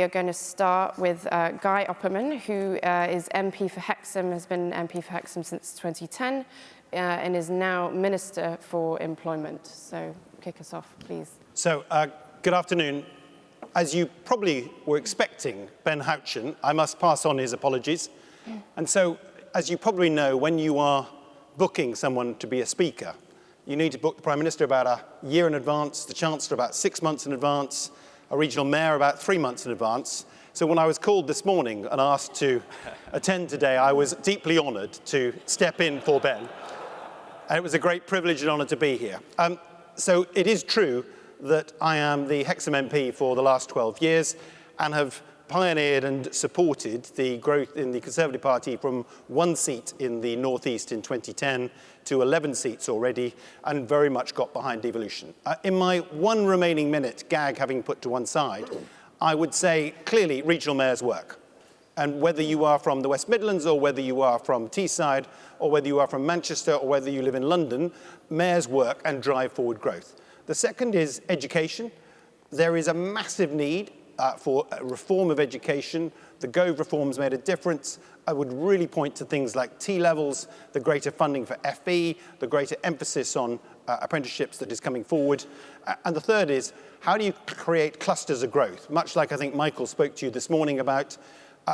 we are going to start with Guy Opperman, who is MP for Hexham, has been MP for Hexham since 2010, and is now Minister for Employment. So kick us off, please. So, good afternoon. As you probably were expecting, Ben Houchen, I must pass on his apologies. And so, as you probably know, when you are booking someone to be a speaker, you need to book the Prime Minister about a year in advance, the Chancellor about 6 months in advance, a regional mayor about 3 months in advance. So when I was called this morning and asked to attend today, I was deeply honoured to step in for Ben. And it was a great privilege and honour to be here. So it is true that I am the Hexham MP for the last 12 years and have pioneered and supported the growth in the Conservative Party from 1 seat in the North East in 2010 to 11 seats already, and very much got behind devolution. In my 1 remaining minute, gag having put to one side, I would say clearly regional mayors work. And whether you are from the West Midlands or whether you are from Teesside or whether you are from Manchester or whether you live in London, mayors work and drive forward growth. The second is education. There is a massive need for a reform of education. The Gove reforms made a difference. I would really point to things like T-levels, the greater funding for FE, the greater emphasis on apprenticeships that is coming forward. And the third is, how do you create clusters of growth? Much like I think Michael spoke to you this morning about,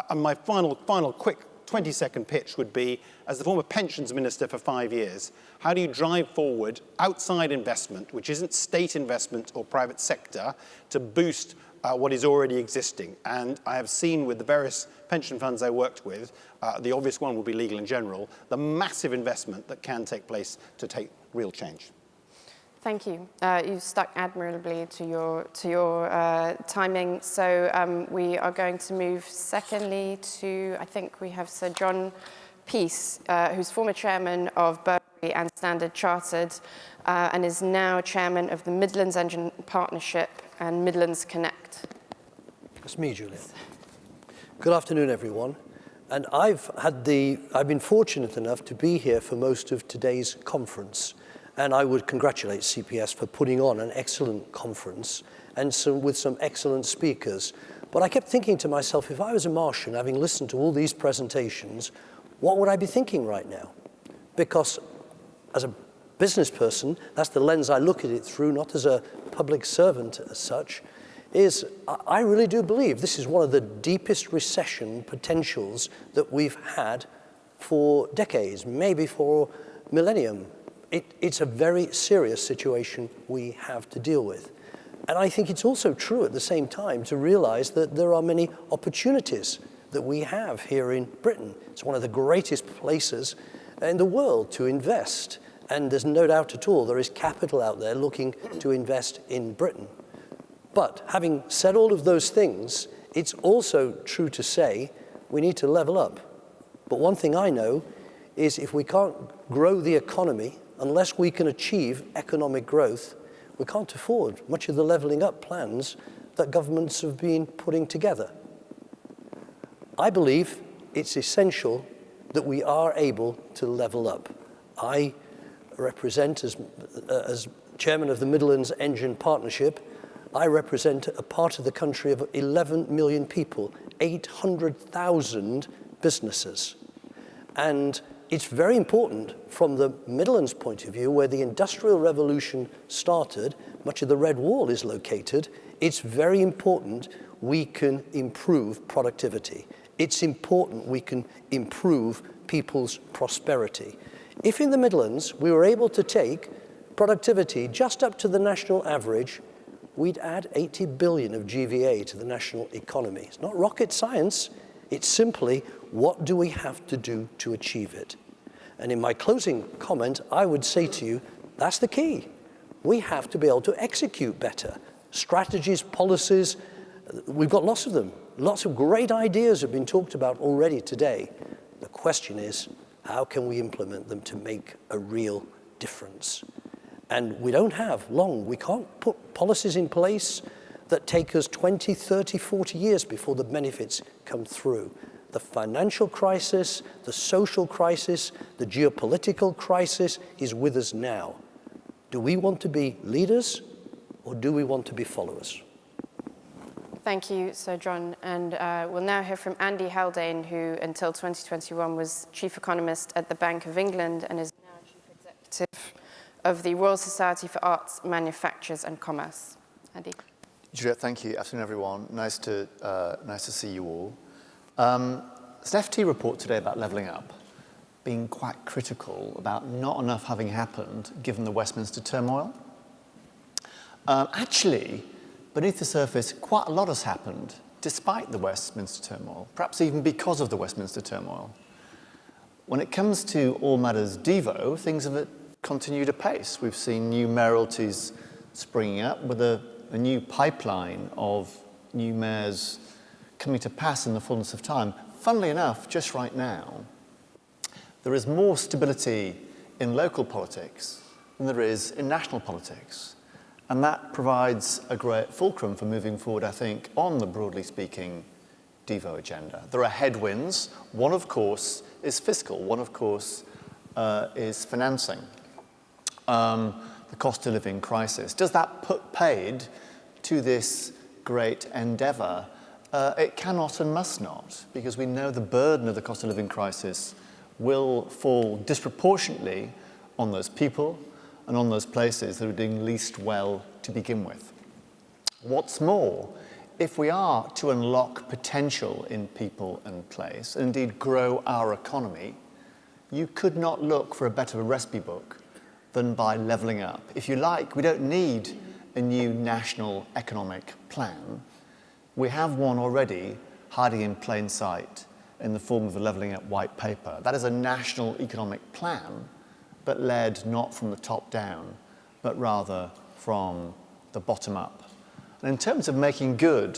and my final quick 20-second pitch would be, as the former pensions minister for 5 years, how do you drive forward outside investment, which isn't state investment or private sector, to boost what is already existing? And I have seen with the various pension funds I worked with, the obvious one will be Legal & General, the massive investment that can take place to take real change. Thank you. You stuck admirably to your timing. So we are going to move secondly to, I think we have Sir John Peace, who's former chairman of Burberry and Standard Chartered, and is now chairman of the Midlands Engine Partnership and Midlands Connect. That's me, Juliet. Good afternoon, everyone. And I've been fortunate enough to be here for most of today's conference. And I would congratulate CPS for putting on an excellent conference and with some excellent speakers. But I kept thinking to myself, if I was a Martian, having listened to all these presentations, what would I be thinking right now? Because as a business person, that's the lens I look at it through, not as a public servant as such, is I really do believe this is one of the deepest recession potentials that we've had for decades, maybe for millennium. It's a very serious situation we have to deal with. And I think it's also true at the same time to realize that there are many opportunities that we have here in Britain. It's one of the greatest places in the world to invest. And there's no doubt at all there is capital out there looking to invest in Britain. But having said all of those things, it's also true to say we need to level up. But one thing I know is if we can't grow the economy, unless we can achieve economic growth, we can't afford much of the levelling up plans that governments have been putting together. I believe it's essential that we are able to level up. I represent, as chairman of the Midlands Engine Partnership, I represent a part of the country of 11 million people, 800,000 businesses. And it's very important from the Midlands point of view, where the Industrial Revolution started, much of the Red Wall is located, it's very important we can improve productivity. It's important we can improve people's prosperity. If in the Midlands we were able to take productivity just up to the national average, we'd add 80 billion of GVA to the national economy. It's not rocket science, it's simply what do we have to do to achieve it? And in my closing comment, I would say to you, that's the key. We have to be able to execute better. Strategies, policies, we've got lots of them. Lots of great ideas have been talked about already today. The question is, how can we implement them to make a real difference? And we don't have long. We can't put policies in place that take us 20, 30, 40 years before the benefits come through. The financial crisis, the social crisis, the geopolitical crisis is with us now. Do we want to be leaders or do we want to be followers? Thank you, Sir John. And we'll now hear from Andy Haldane, who until 2021 was Chief Economist at the Bank of England and is now Chief Executive of the Royal Society for Arts, Manufactures and Commerce. Andy. Juliet, thank you. Afternoon, everyone. Nice to see you all. There's an FT report today about levelling up, being quite critical about not enough having happened given the Westminster turmoil. Actually, beneath the surface, quite a lot has happened despite the Westminster turmoil, perhaps even because of the Westminster turmoil. When it comes to all matters Devo, things have continued apace. We've seen new mayoralties springing up with a new pipeline of new mayors coming to pass in the fullness of time. Funnily enough, just right now, there is more stability in local politics than there is in national politics. And that provides a great fulcrum for moving forward, I think, on the, broadly speaking, Devo agenda. There are headwinds. One, of course, is fiscal. One, of course, is financing. The cost of living crisis. Does that put paid to this great endeavour? It cannot and must not, because we know the burden of the cost of living crisis will fall disproportionately on those people and on those places that are doing least well to begin with. What's more, if we are to unlock potential in people and place, and indeed grow our economy, you could not look for a better recipe book than by levelling up. If you like, we don't need a new national economic plan. We have one already hiding in plain sight in the form of the Levelling Up White Paper. That is a national economic plan, but led not from the top down, but rather from the bottom up. And in terms of making good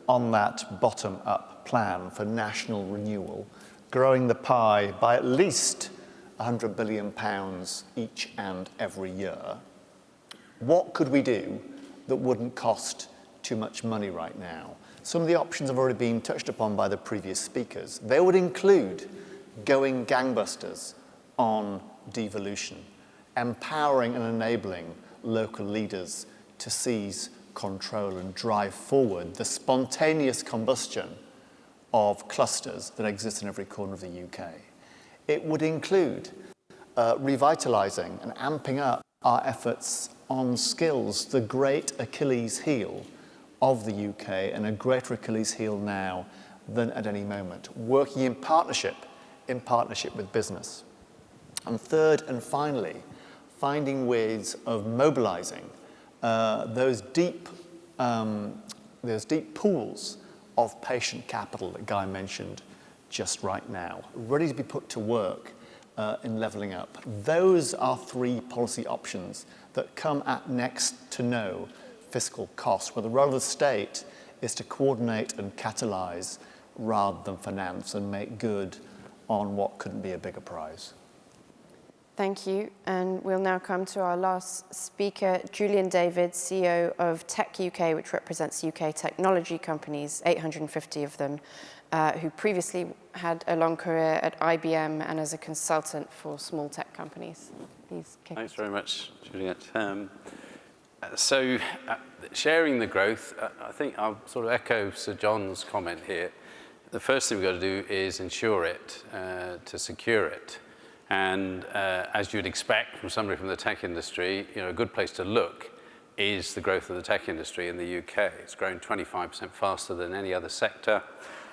on that bottom up plan for national renewal, growing the pie by at least £100 billion each and every year, what could we do that wouldn't cost too much money right now? Some of the options have already been touched upon by the previous speakers. They would include going gangbusters on devolution, empowering and enabling local leaders to seize control and drive forward the spontaneous combustion of clusters that exist in every corner of the UK. It would include revitalising and amping up our efforts on skills, the great Achilles heel of the UK, and a greater Achilles heel now than at any moment, working in partnership with business. And third and finally, finding ways of mobilising those deep pools of patient capital that Guy mentioned just right now, ready to be put to work in levelling up. Those are three policy options that come at next to no fiscal cost, where the role of the state is to coordinate and catalyse rather than finance and make good on what couldn't be a bigger prize. Thank you. And we'll now come to our last speaker, Julian David, CEO of TechUK, which represents UK technology companies, 850 of them, who previously had a long career at IBM and as a consultant for small tech companies. Please kick Thanks very much, Juliet. Sharing the growth, I think I'll sort of echo Sir John's comment here. The first thing we've got to do is ensure it, to secure it. And as you'd expect from somebody from the tech industry, a good place to look is the growth of the tech industry in the UK. It's grown 25% faster than any other sector,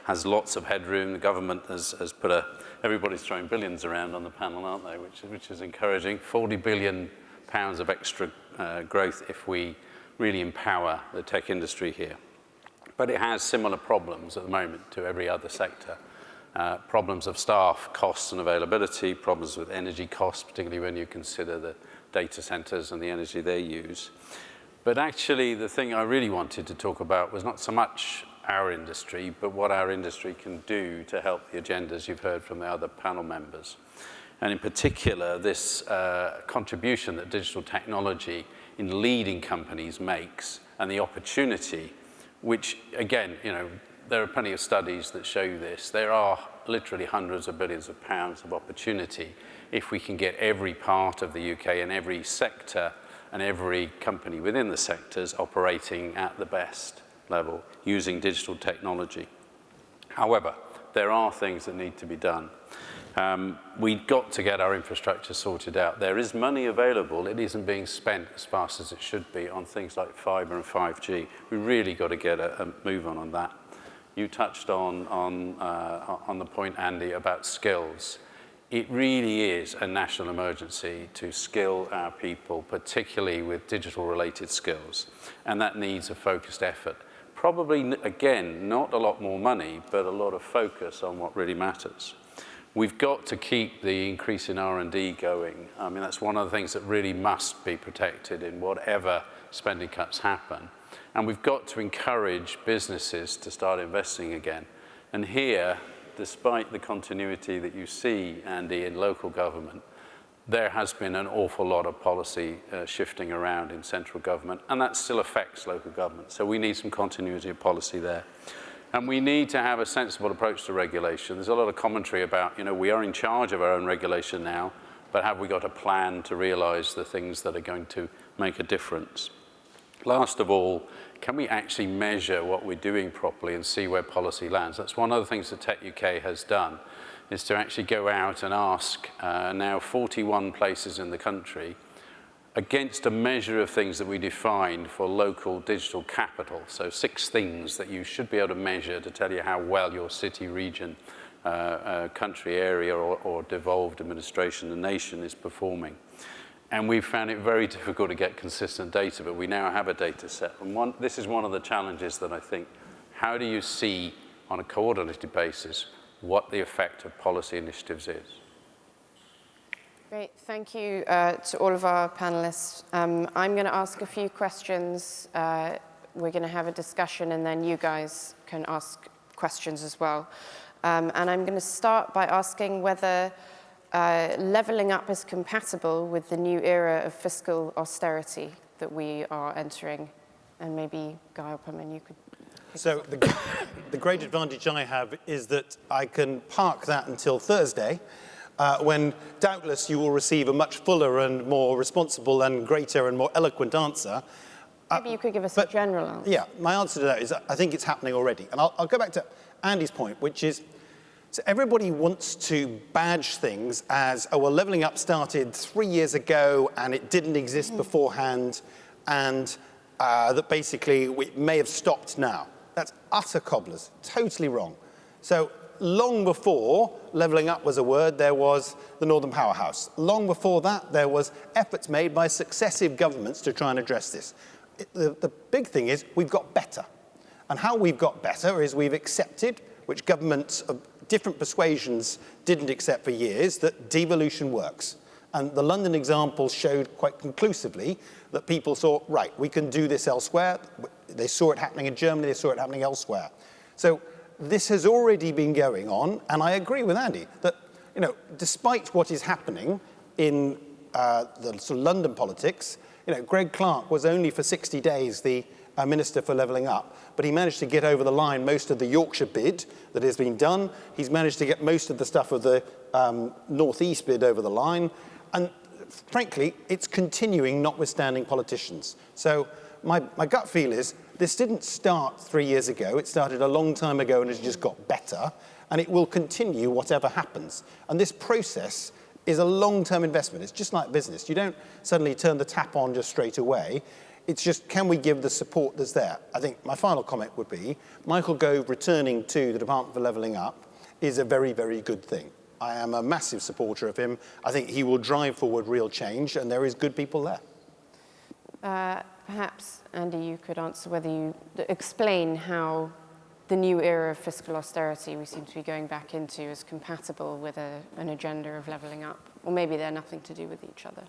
has lots of headroom. The government has put everybody's throwing billions around on the panel, aren't they? Which is encouraging. £40 billion of extra growth if we really empower the tech industry here. But it has similar problems at the moment to every other sector. Problems of staff, costs and availability, problems with energy costs, particularly when you consider the data centers and the energy they use. But actually, the thing I really wanted to talk about was not so much our industry, but what our industry can do to help the agendas you've heard from the other panel members. And in particular, this contribution that digital technology in leading companies makes, and the opportunity, which again, there are plenty of studies that show this. There are literally hundreds of billions of pounds of opportunity if we can get every part of the UK and every sector and every company within the sectors operating at the best level using digital technology. However, there are things that need to be done. We've got to get our infrastructure sorted out. There is money available. It isn't being spent as fast as it should be on things like fibre and 5G. We really got to get a move on that. You touched on the point, Andy, about skills. It really is a national emergency to skill our people, particularly with digital-related skills, and that needs a focused effort. Probably, again, not a lot more money, but a lot of focus on what really matters. We've got to keep the increase in R&D going. I mean, that's one of the things that really must be protected in whatever spending cuts happen. And we've got to encourage businesses to start investing again. And here, despite the continuity that you see, Andy, in local government, there has been an awful lot of policy shifting around in central government, and that still affects local government. So we need some continuity of policy there. And we need to have a sensible approach to regulation. There's a lot of commentary about, we are in charge of our own regulation now, but have we got a plan to realize the things that are going to make a difference? Last of all, can we actually measure what we're doing properly and see where policy lands? That's one of the things that TechUK has done, is to actually go out and ask now 41 places in the country against a measure of things that we defined for local digital capital. So 6 things that you should be able to measure to tell you how well your city, region, country, area, or devolved administration, the nation is performing. And we've found it very difficult to get consistent data, but we now have a data set. And this is one of the challenges that I think, how do you see on a coordinated basis what the effect of policy initiatives is? Great, thank you to all of our panelists. I'm going to ask a few questions. We're going to have a discussion, and then you guys can ask questions as well. And I'm going to start by asking whether levelling up is compatible with the new era of fiscal austerity that we are entering. And maybe, Guy Opperman, you could... So the great advantage I have is that I can park that until Thursday, when doubtless you will receive a much fuller and more responsible and greater and more eloquent answer. Maybe you could give us a general answer. Yeah, my answer to that is I think it's happening already. And I'll go back to Andy's point, which is, so everybody wants to badge things as, oh, well, levelling up started 3 years ago and it didn't exist beforehand, and that basically we may have stopped now. That's utter cobblers, totally wrong. So long before levelling up was a word, there was the Northern Powerhouse. Long before that, there was efforts made by successive governments to try and address this. The big thing is we've got better. And how we've got better is we've accepted, which governments of different persuasions didn't accept for years, that devolution works. And the London example showed quite conclusively that people saw, right, we can do this elsewhere. They saw it happening in Germany, they saw it happening elsewhere. So this has already been going on, and I agree with Andy that, despite what is happening in the sort of London politics, Greg Clark was only for 60 days the Minister for Levelling Up, but he managed to get over the line most of the Yorkshire bid that has been done. He's managed to get most of the stuff of the North East bid over the line, and frankly, it's continuing notwithstanding politicians. So my gut feel is this didn't start 3 years ago. It started a long time ago and has just got better, and it will continue whatever happens. And this process is a long-term investment. It's just like business. You don't suddenly turn the tap on just straight away. It's just, can we give the support that's there? I think my final comment would be, Michael Gove returning to the Department for Levelling Up is a very, very good thing. I am a massive supporter of him. I think he will drive forward real change, and there is good people there. Perhaps, Andy, you could answer whether you explain how the new era of fiscal austerity we seem to be going back into is compatible with an agenda of levelling up, or maybe they're nothing to do with each other.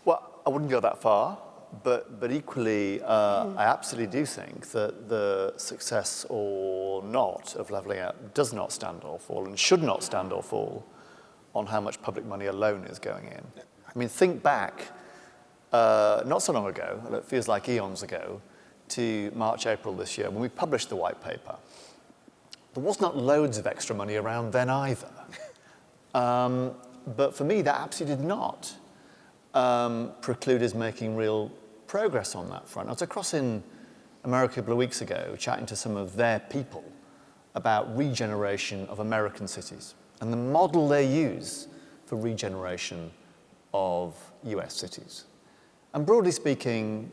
Well, I wouldn't go that far, but equally, I absolutely do think that the success or not of levelling up does not stand or fall, and should not stand or fall, on how much public money alone is going in. I mean, think back, not so long ago, it feels like eons ago, to March, April this year, when we published the white paper. There was not loads of extra money around then either. But for me, that absolutely did not preclude us making real progress on that front. I was across in America a couple of weeks ago, chatting to some of their people about regeneration of American cities and the model they use for regeneration of US cities. And broadly speaking,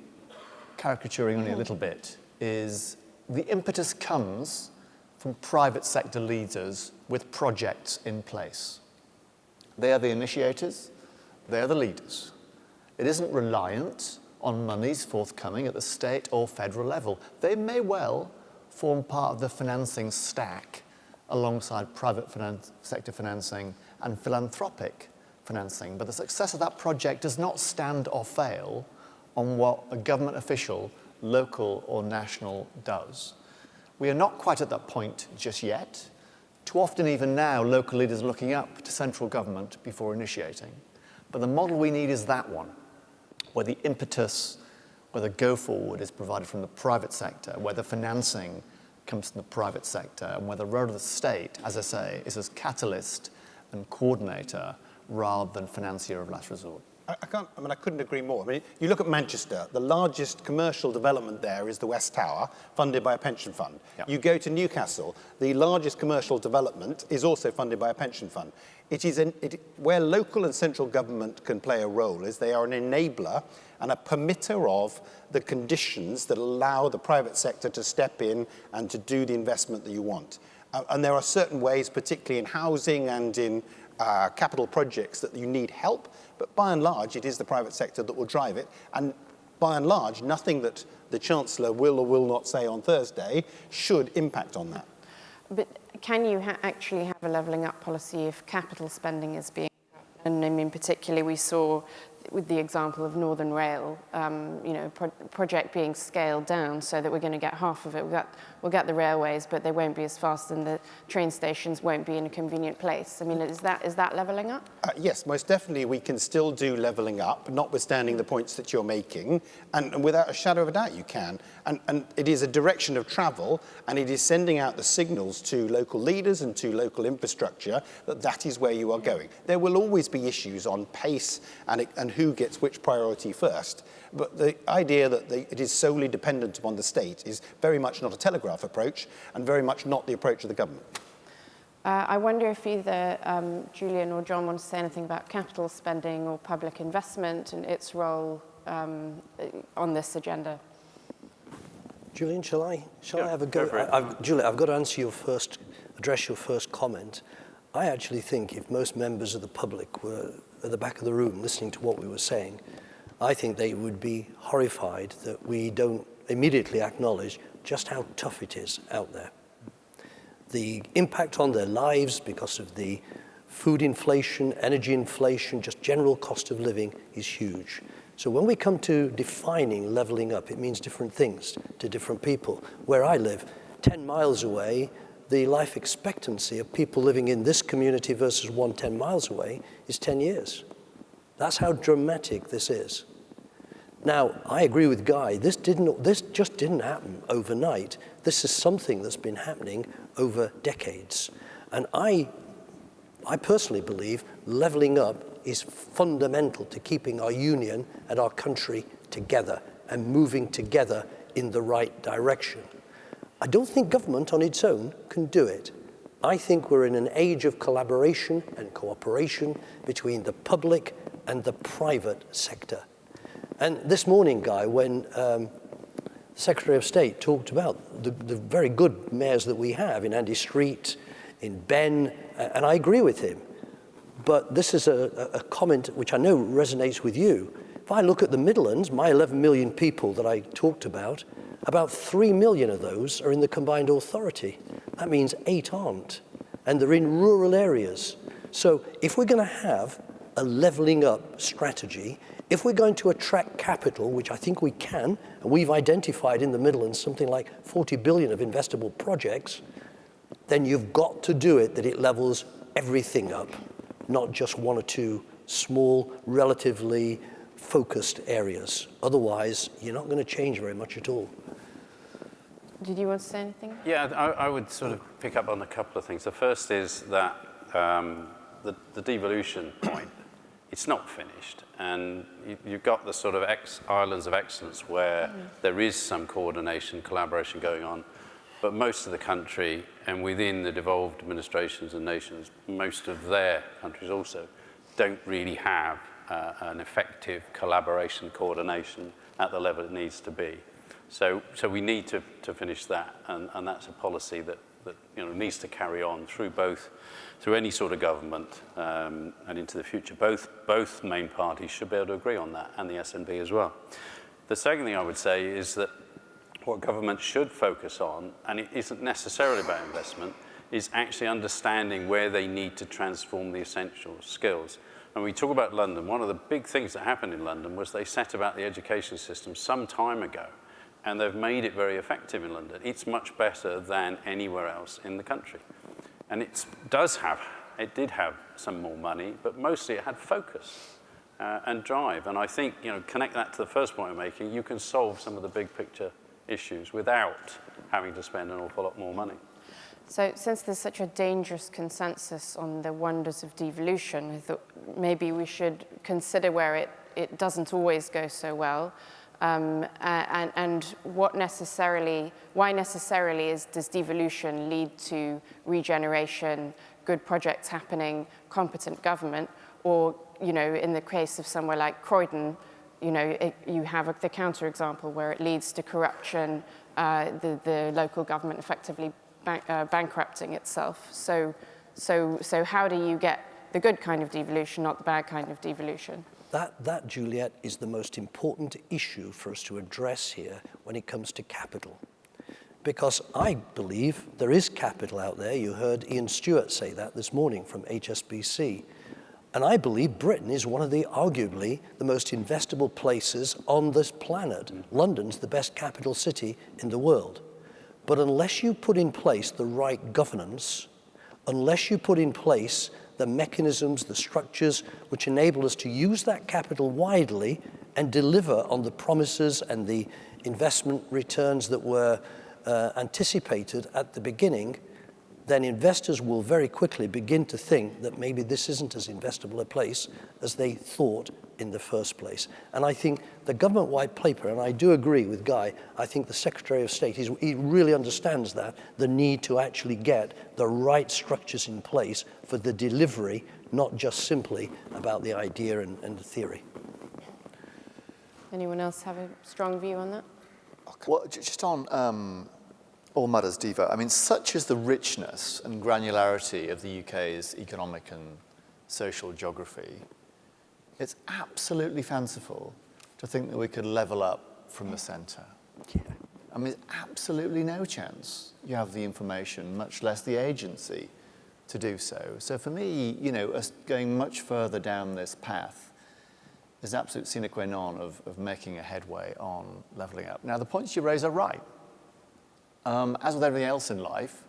caricaturing only a little bit, is the impetus comes from private sector leaders with projects in place. They are the initiators, they are the leaders. It isn't reliant on monies forthcoming at the state or federal level. They may well form part of the financing stack alongside private sector financing and philanthropic financing. But the success of that project does not stand or fail on what a government official, local or national, does. We are not quite at that point just yet. Too often, even now, local leaders are looking up to central government before initiating. But the model we need is that one, where the impetus, where the go-forward is provided from the private sector, where the financing comes from the private sector, and where the role of the state, as I say, is as catalyst and coordinator rather than financier of last resort. I couldn't agree more. I mean, you look at Manchester, the largest commercial development there is the West Tower, funded by a pension fund. Yep. You go to Newcastle, the largest commercial development is also funded by a pension fund. Where local and central government can play a role is they are an enabler and a permitter of the conditions that allow the private sector to step in and to do the investment that you want. And there are certain ways, particularly in housing and in capital projects, that you need help. But by and large, it is the private sector that will drive it. And by and large, nothing that the Chancellor will or will not say on Thursday should impact on that. But can you actually have a levelling up policy if capital spending is being... And I mean, particularly we saw with the example of Northern Rail, project being scaled down so that we're going to get half of it. We'll get the railways, but they won't be as fast, and the train stations won't be in a convenient place. I mean, is that levelling up? Yes, most definitely we can still do levelling up, notwithstanding the points that you're making, and without a shadow of a doubt you can. And it is a direction of travel, and it is sending out the signals to local leaders and to local infrastructure that that is where you are going. There will always be issues on pace and who gets which priority first. But the idea that it is solely dependent upon the state is very much not a Telegraph approach and very much not the approach of the government. I wonder if either Julian or John want to say anything about capital spending or public investment and its role on this agenda. Julian, shall I have a go? Juliet, I've got to address your first comment. I actually think if most members of the public were at the back of the room listening to what we were saying, I think they would be horrified that we don't immediately acknowledge just how tough it is out there. The impact on their lives because of the food inflation, energy inflation, just general cost of living is huge. So when we come to defining levelling up, it means different things to different people. Where I live, 10 miles away, the life expectancy of people living in this community versus one 10 miles away is 10 years. That's how dramatic this is. Now, I agree with Guy, this just didn't happen overnight. This is something that's been happening over decades. And I personally believe levelling up is fundamental to keeping our union and our country together and moving together in the right direction. I don't think government on its own can do it. I think we're in an age of collaboration and cooperation between the public and the private sector. And this morning, Guy, when the Secretary of State talked about the very good mayors that we have in Andy Street, in Ben, and I agree with him. But this is a comment which I know resonates with you. If I look at the Midlands, my 11 million people that I talked about 3 million of those are in the combined authority. That means 8 aren't, and they're in rural areas. So if we're going to have a levelling up strategy, if we're going to attract capital, which I think we can, and we've identified in the Midlands something like 40 billion of investable projects, then you've got to do it that it levels everything up, not just one or two small, relatively focused areas. Otherwise, you're not going to change very much at all. Did you want to say anything? Yeah, I would sort of pick up on a couple of things. The first is that the devolution point it's not finished. And you've got the sort of islands of excellence where there is some coordination, collaboration going on, but most of the country, and within the devolved administrations and nations, most of their countries also don't really have an effective collaboration, coordination at the level it needs to be. So we need to finish that, and that's a policy that needs to carry on through any sort of government and into the future. Both main parties should be able to agree on that, and the SNP as well. The second thing I would say is that what government should focus on, and it isn't necessarily about investment, is actually understanding where they need to transform the essential skills. When we talk about London, one of the big things that happened in London was they set about the education system some time ago, and they've made it very effective in London. It's much better than anywhere else in the country. And it did have some more money, but mostly it had focus and drive. And I think, connect that to the first point I'm making, you can solve some of the big picture issues without having to spend an awful lot more money. So since there's such a dangerous consensus on the wonders of devolution, I thought maybe we should consider where it doesn't always go so well, and why necessarily does devolution lead to regeneration, good projects happening, competent government, or in the case of somewhere like Croydon, you have the counterexample where it leads to corruption, the local government effectively bankrupting itself. So how do you get the good kind of devolution, not the bad kind of devolution? That, Juliet, is the most important issue for us to address here when it comes to capital. Because I believe there is capital out there. You heard Ian Stewart say that this morning from HSBC. And I believe Britain is one of arguably the most investable places on this planet. London's the best capital city in the world. But unless you put in place the right governance, unless you put in place the mechanisms, the structures which enable us to use that capital widely and deliver on the promises and the investment returns that were anticipated at the beginning, then investors will very quickly begin to think that maybe this isn't as investable a place as they thought in the first place. And I think the government white paper, and I do agree with Guy, I think the Secretary of State, he really understands that, the need to actually get the right structures in place for the delivery, not just simply about the idea and the theory. Anyone else have a strong view on that? Well, just on All Matters Devo, I mean, such is the richness and granularity of the UK's economic and social geography, it's absolutely fanciful to think that we could level up from the centre. Yeah. I mean, absolutely no chance you have the information, much less the agency, to do so. So for me, us going much further down this path is absolute sine qua non of making a headway on levelling up. Now, the points you raise are right. As with everything else in life,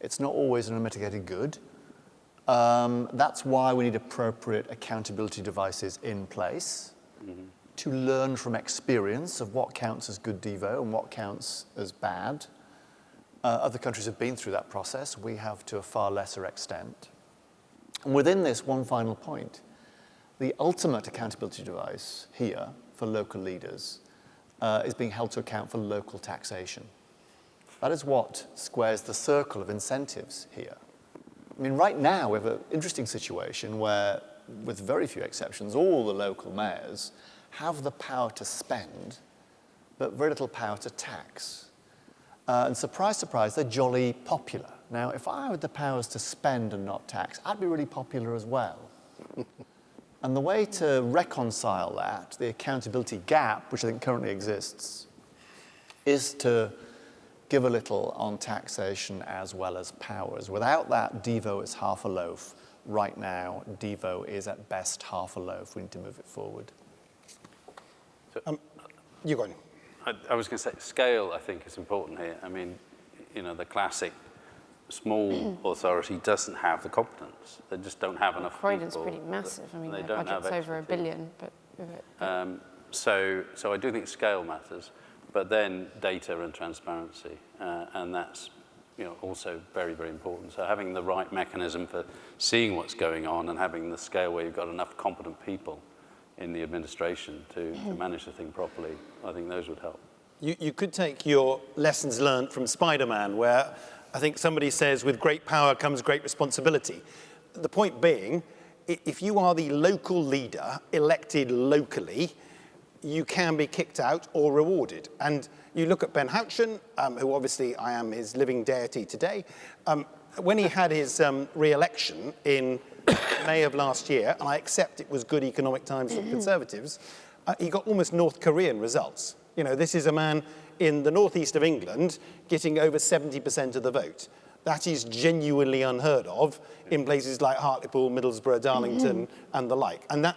it's not always an unmitigated good. That's why we need appropriate accountability devices in place to learn from experience of what counts as good Devo and what counts as bad. Other countries have been through that process. We have to a far lesser extent. And within this, one final point. The ultimate accountability device here for local leaders is being held to account for local taxation. That is what squares the circle of incentives here. I mean, right now we have an interesting situation where, with very few exceptions, all the local mayors have the power to spend, but very little power to tax. And surprise, surprise, they're jolly popular. Now, if I had the powers to spend and not tax, I'd be really popular as well. And the way to reconcile that, the accountability gap, which I think currently exists, is to give a little on taxation as well as powers. Without that, Devo is half a loaf. Right now, Devo is at best half a loaf. We need to move it forward. You go on. I was going to say, scale, I think, is important here. I mean, the classic small authority doesn't have the competence. They just don't have enough Croydon's people. pretty massive. I mean, They their don't have budget's over $1 expertise. billion, but So I do think scale matters, but then data and transparency, and that's also very, very important. So having the right mechanism for seeing what's going on and having the scale where you've got enough competent people in the administration to manage the thing properly, I think those would help. You could take your lessons learned from Spider-Man, where I think somebody says, with great power comes great responsibility. The point being, if you are the local leader elected locally, you can be kicked out or rewarded. And you look at Ben Houchen, who obviously I am his living deity today. When he had his re-election in May of last year, and I accept it was good economic times for the Conservatives, he got almost North Korean results. This is a man in the northeast of England getting over 70% of the vote. That is genuinely unheard of in places like Hartlepool, Middlesbrough, Darlington, and the like. And that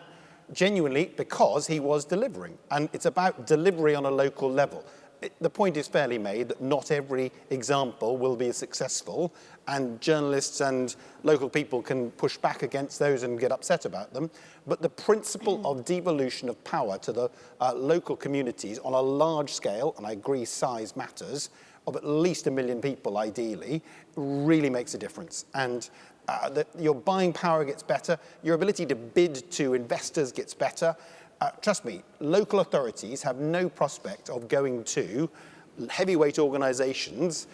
genuinely because he was delivering. And it's about delivery on a local level. The point is fairly made that not every example will be successful, and journalists and local people can push back against those and get upset about them. But the principle of devolution of power to the local communities on a large scale, and I agree size matters, of at least 1 million people ideally, really makes a difference. And your buying power gets better, your ability to bid to investors gets better. Trust me, local authorities have no prospect of going to heavyweight organisations,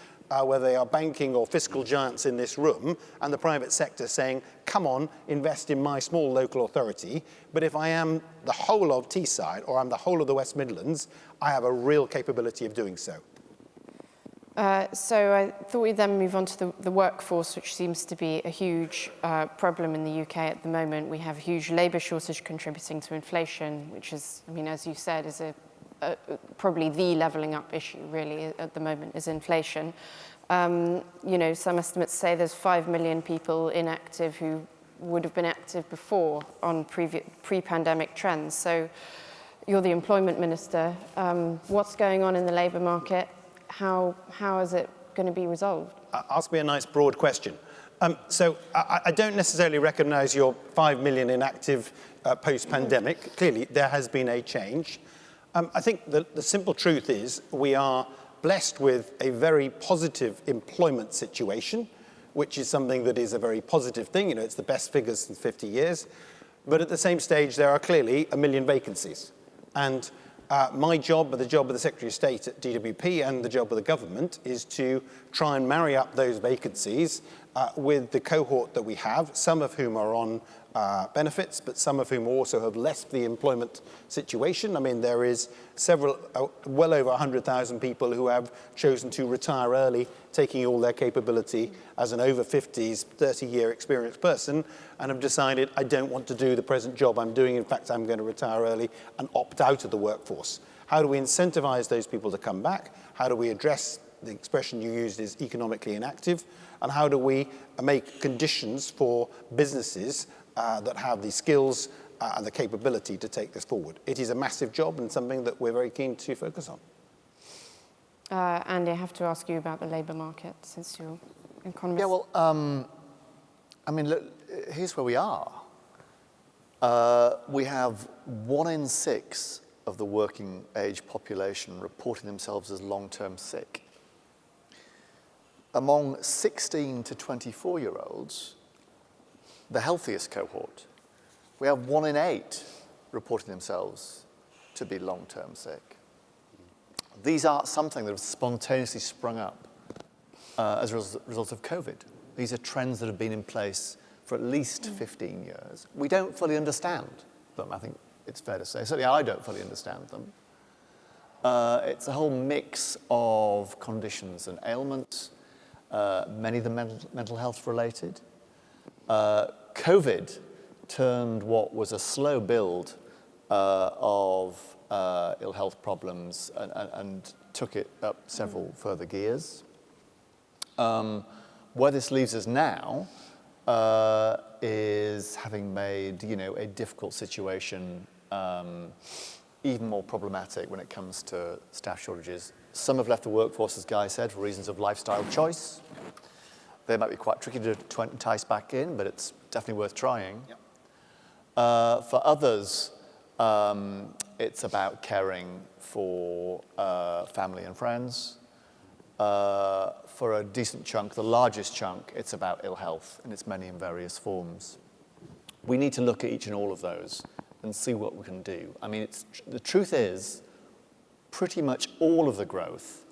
whether they are banking or fiscal giants in this room, and the private sector saying, come on, invest in my small local authority. But if I am the whole of Teesside or I'm the whole of the West Midlands, I have a real capability of doing so. So I thought we'd then move on to the workforce, which seems to be a huge problem in the UK at the moment. We have a huge labour shortage contributing to inflation, which is, as you said, is probably the levelling up issue really at the moment is inflation. Some estimates say there's 5 million people inactive who would have been active before on pre-pandemic trends. So you're the employment minister. What's going on in the labour market? How is it going to be resolved? Ask me a nice broad question. So I don't necessarily recognise your 5 million inactive post-pandemic. Clearly, there has been a change. I think the simple truth is we are blessed with a very positive employment situation, which is something that is a very positive thing. It's the best figures since 50 years. But at the same stage, there are clearly 1 million vacancies. And my job, the job of the Secretary of State at DWP and the job of the government is to try and marry up those vacancies with the cohort that we have, some of whom are on benefits, but some of whom also have left the employment situation. There is well over 100,000 people who have chosen to retire early, taking all their capability as an over 50s, 30-year experienced person, and have decided, I don't want to do the present job I'm doing. In fact, I'm going to retire early and opt out of the workforce. How do we incentivize those people to come back? How do we address the expression you used is economically inactive? And how do we make conditions for businesses that have the skills and the capability to take this forward? It is a massive job and something that we're very keen to focus on. Andy, I have to ask you about the labour market since you're an economist. Yeah, well, look, here's where we are. We have 1 in 6 of the working age population reporting themselves as long-term sick. Among 16 to 24-year-olds, the healthiest cohort, we have 1 in 8 reporting themselves to be long-term sick. These aren't something that have spontaneously sprung up as a result of COVID. These are trends that have been in place for at least 15 years. We don't fully understand them, I think it's fair to say. Certainly I don't fully understand them. It's a whole mix of conditions and ailments, many of them mental health related. COVID turned what was a slow build of ill health problems and took it up several further gears. Where this leaves us now is having made a difficult situation even more problematic when it comes to staff shortages. Some have left the workforce, as Guy said, for reasons of lifestyle choice. They might be quite tricky to entice back in, but it's definitely worth trying. Yep. For others, it's about caring for family and friends. For a decent chunk, the largest chunk, it's about ill health in its many and various forms. We need to look at each and all of those and see what we can do. I mean, the truth is, pretty much all of the growth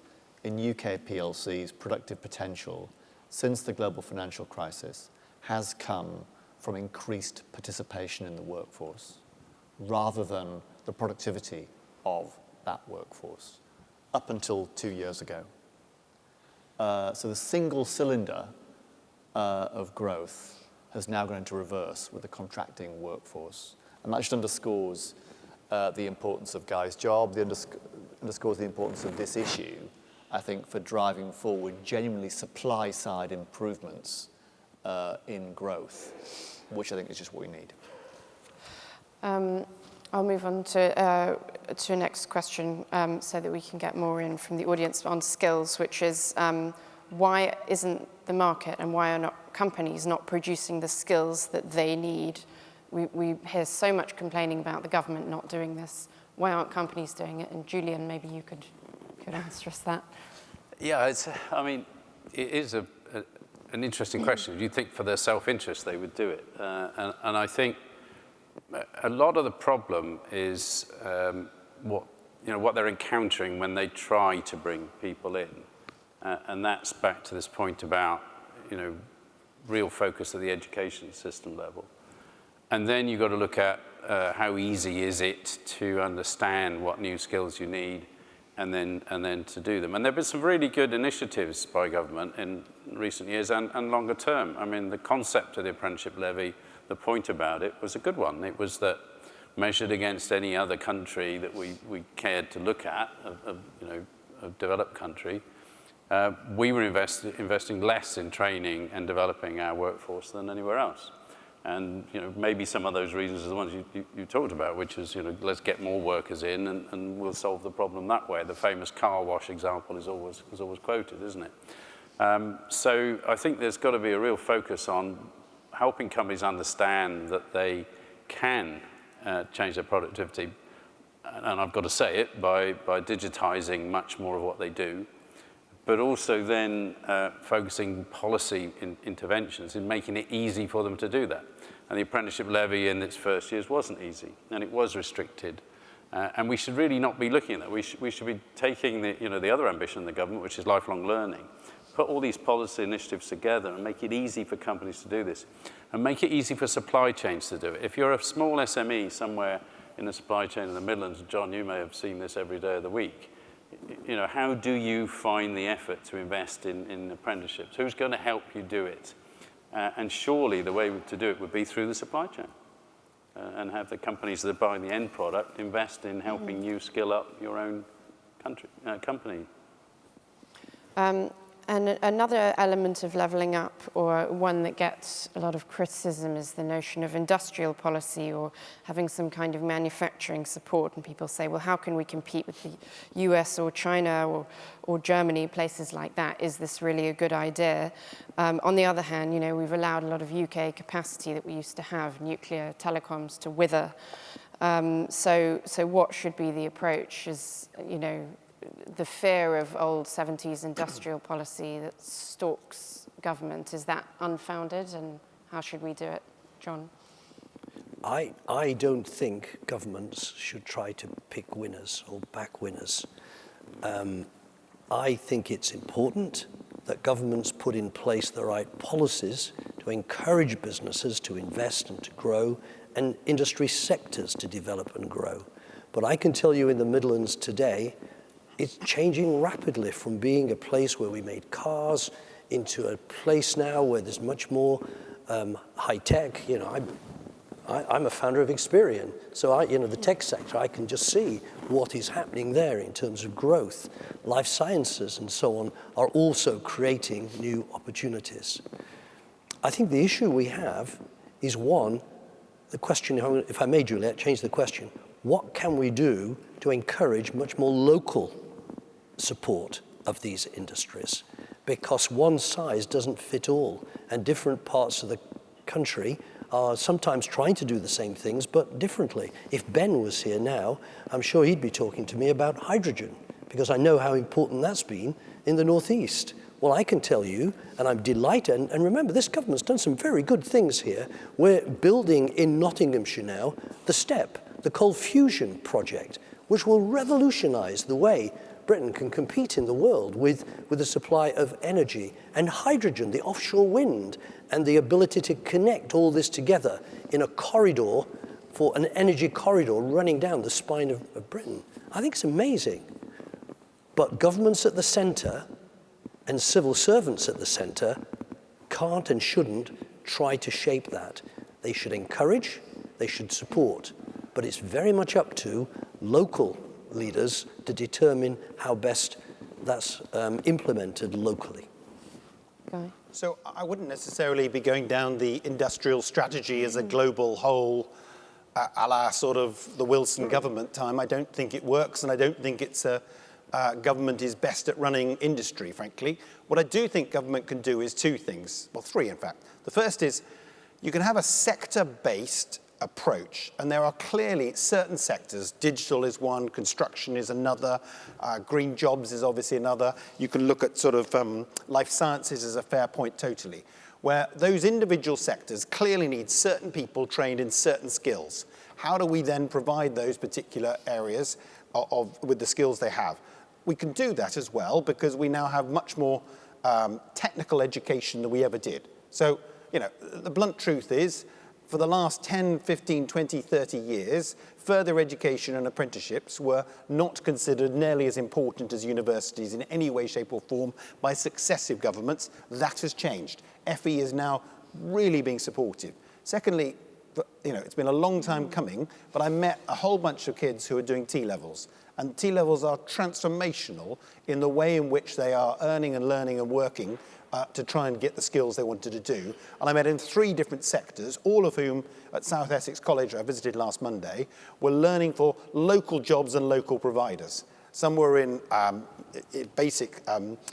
in UK PLC's productive potential since the global financial crisis has come from increased participation in the workforce rather than the productivity of that workforce up until 2 years ago. So the single cylinder of growth has now gone into reverse with the contracting workforce. And that just underscores the importance of Guy's job, underscores the importance of this issue, I think, for driving forward genuinely supply-side improvements in growth, which I think is just what we need. I'll move on to a next question so that we can get more in from the audience on skills, which is why isn't the market and why are not companies not producing the skills that they need? We hear so much complaining about the government not doing this. Why aren't companies doing it? And Julian, maybe you could answer us that. Yeah, it is an interesting question. You'd think for their self-interest they would do it. And I think a lot of the problem is what they're encountering when they try to bring people in. And that's back to this point about, real focus at the education system level. And then you've got to look at how easy is it to understand what new skills you need and then to do them. And there have been some really good initiatives by government in recent years and longer term. I mean, the concept of the apprenticeship levy, the point about it was a good one. It was that measured against any other country that we cared to look at, a developed country, we were investing less in training and developing our workforce than anywhere else. And maybe some of those reasons are the ones you talked about, which is let's get more workers in and we'll solve the problem that way. The famous car wash example is always quoted, isn't it? So I think there's got to be a real focus on helping companies understand that they can change their productivity, and I've got to say it, by digitizing much more of what they do, but also then focusing policy interventions in making it easy for them to do that. And the apprenticeship levy in its first years wasn't easy, and it was restricted. And we should really not be looking at that. We should be taking the other ambition of the government, which is lifelong learning, put all these policy initiatives together and make it easy for companies to do this, and make it easy for supply chains to do it. If you're a small SME somewhere in the supply chain in the Midlands, John, you may have seen this every day of the week, how do you find the effort to invest in apprenticeships? Who's going to help you do it? And surely the way to do it would be through the supply chain and have the companies that buy the end product invest in helping you skill up your own company. And another element of levelling up, or one that gets a lot of criticism, is the notion of industrial policy or having some kind of manufacturing support. And people say, well, how can we compete with the US or China or Germany, places like that? Is this really a good idea? On the other hand, we've allowed a lot of UK capacity that we used to have, nuclear telecoms, to wither. So what should be the approach? Is, the fear of old 70s industrial policy that stalks government, is that unfounded, and how should we do it? John? I don't think governments should try to pick winners or back winners. I think it's important that governments put in place the right policies to encourage businesses to invest and to grow, and industry sectors to develop and grow. But I can tell you in the Midlands today, it's changing rapidly from being a place where we made cars into a place now where there's much more high tech. I'm a founder of Experian, so the tech sector, I can just see what is happening there in terms of growth. Life sciences and so on are also creating new opportunities. I think the issue we have is the question, if I may, Juliet, change the question. What can we do to encourage much more local support of these industries? Because one size doesn't fit all, and different parts of the country are sometimes trying to do the same things, but differently. If Ben was here now, I'm sure he'd be talking to me about hydrogen, because I know how important that's been in the northeast. Well, I can tell you, and I'm delighted, and remember, this government's done some very good things here. We're building in Nottinghamshire now the STEP, the coal fusion project, which will revolutionize the way Britain can compete in the world with the supply of energy and hydrogen, the offshore wind, and the ability to connect all this together in a corridor, for an energy corridor running down the spine of Britain. I think it's amazing. But governments at the centre and civil servants at the centre can't and shouldn't try to shape that. They should encourage, they should support, but it's very much up to local leaders to determine how best that's implemented locally. Guy? So I wouldn't necessarily be going down the industrial strategy as a global whole, a la sort of the Wilson government time. I don't think it works, and I don't think it's government is best at running industry, frankly. What I do think government can do is two things, well, three in fact. The first is you can have a sector-based approach, and there are clearly certain sectors. Digital is one, construction is another, green jobs is obviously another. You can look at sort of life sciences as a fair point totally, where those individual sectors clearly need certain people trained in certain skills. How do we then provide those particular areas with the skills they have? We can do that as well because we now have much more technical education than we ever did. So, you know, the blunt truth is, for the last 10, 15, 20, 30 years, further education and apprenticeships were not considered nearly as important as universities in any way, shape or form by successive governments. That has changed. FE is now really being supportive. Secondly, you know, it's been a long time coming, but I met a whole bunch of kids who are doing T-levels. And T-levels are transformational in the way in which they are earning and learning and working to try and get the skills they wanted to do. And I met in 3 different sectors, all of whom at South Essex College I visited last Monday, were learning for local jobs and local providers. Some were in basic